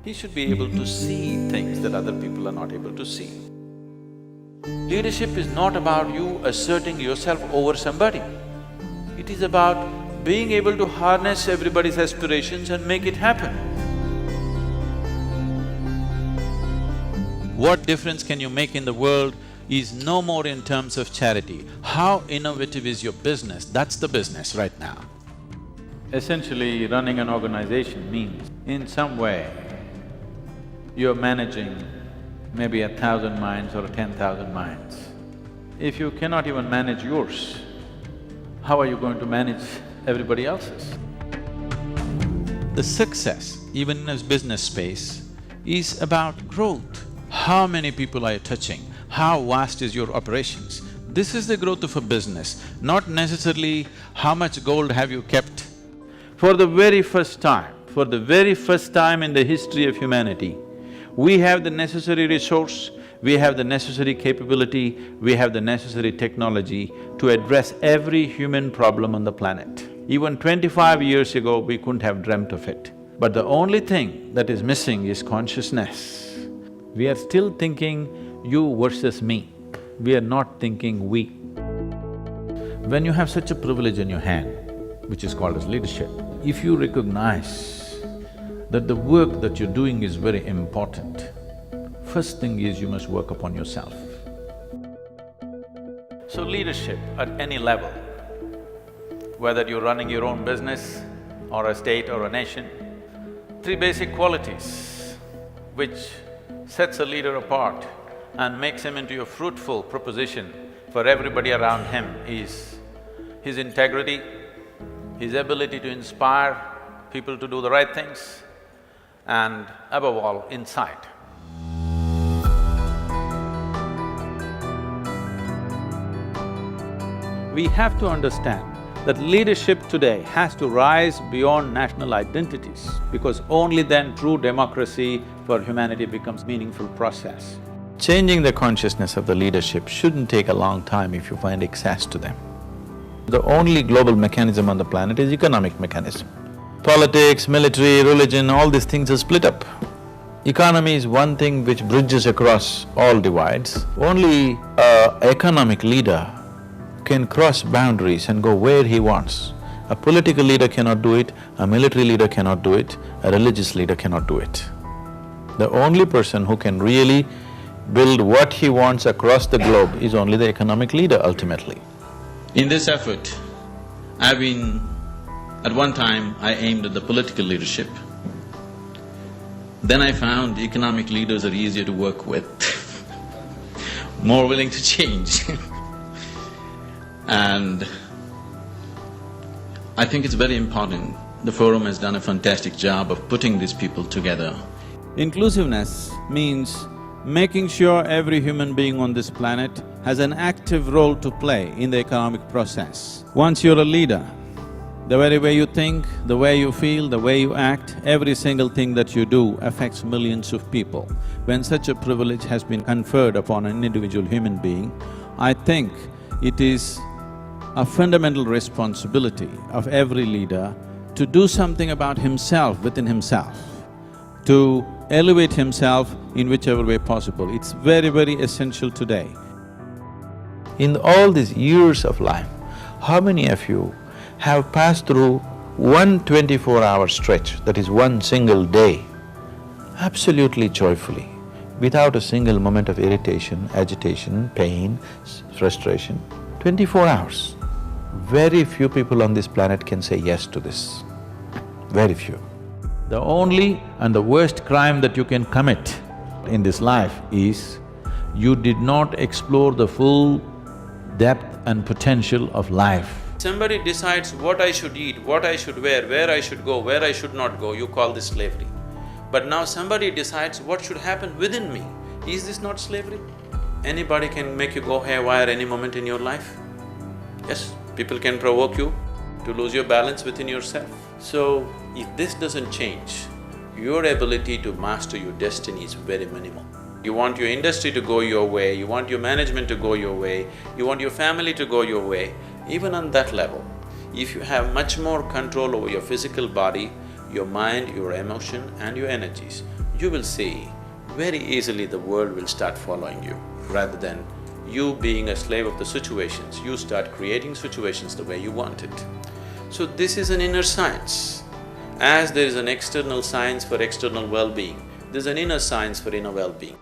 He should be able to see things that other people are not able to see. Leadership is not about you asserting yourself over somebody. It is about being able to harness everybody's aspirations and make it happen. What difference can you make in the world is no more in terms of charity. How innovative is your business? That's the business right now. Essentially, running an organization means, in some way, you're managing maybe 1,000 minds or 10,000 minds. If you cannot even manage yours, how are you going to manage everybody else's? The success, even in a business space, is about growth. How many people are you touching? How vast is your operations? This is the growth of a business, not necessarily how much gold have you kept. For the very first time in the history of humanity, we have the necessary resource, we have the necessary capability, we have the necessary technology to address every human problem on the planet. Even 25 years ago, we couldn't have dreamt of it. But the only thing that is missing is consciousness. We are still thinking you versus me, we are not thinking we. When you have such a privilege in your hand, which is called as leadership, if you recognize that the work that you're doing is very important, first thing is you must work upon yourself. So leadership at any level, whether you're running your own business or a state or a nation, three basic qualities which sets a leader apart and makes him into a fruitful proposition for everybody around him is his integrity, his ability to inspire people to do the right things, and above all, insight. We have to understand that leadership today has to rise beyond national identities, because only then true democracy for humanity becomes a meaningful process. Changing the consciousness of the leadership shouldn't take a long time if you find access to them. The only global mechanism on the planet is economic mechanism. Politics, military, religion, all these things are split up. Economy is one thing which bridges across all divides. Only an economic leader can cross boundaries and go where he wants. A political leader cannot do it, a military leader cannot do it, a religious leader cannot do it. The only person who can really build what he wants across the globe is only the economic leader ultimately. In this effort, at one time I aimed at the political leadership. Then I found economic leaders are easier to work with, more willing to change. And I think it's very important. The forum has done a fantastic job of putting these people together. Inclusiveness means making sure every human being on this planet has an active role to play in the economic process. Once you're a leader, the very way you think, the way you feel, the way you act, every single thing that you do affects millions of people. When such a privilege has been conferred upon an individual human being, I think it is a fundamental responsibility of every leader to do something about himself within himself, to elevate himself in whichever way possible. It's very, very essential today. In all these years of life, how many of you have passed through one 24-hour stretch, that is one single day, absolutely joyfully, without a single moment of irritation, agitation, pain, frustration? 24 hours. Very few people on this planet can say yes to this, very few. The only and the worst crime that you can commit in this life is you did not explore the full depth and potential of life. Somebody decides what I should eat, what I should wear, where I should go, where I should not go, you call this slavery. But now somebody decides what should happen within me. Is this not slavery? Anybody can make you go haywire any moment in your life. Yes, people can provoke you to lose your balance within yourself. So, if this doesn't change, your ability to master your destiny is very minimal. You want your industry to go your way, you want your management to go your way, you want your family to go your way. Even on that level, if you have much more control over your physical body, your mind, your emotion and your energies, you will see very easily the world will start following you. Rather than you being a slave of the situations, you start creating situations the way you want it. So this is an inner science. As there is an external science for external well-being, there's an inner science for inner well-being.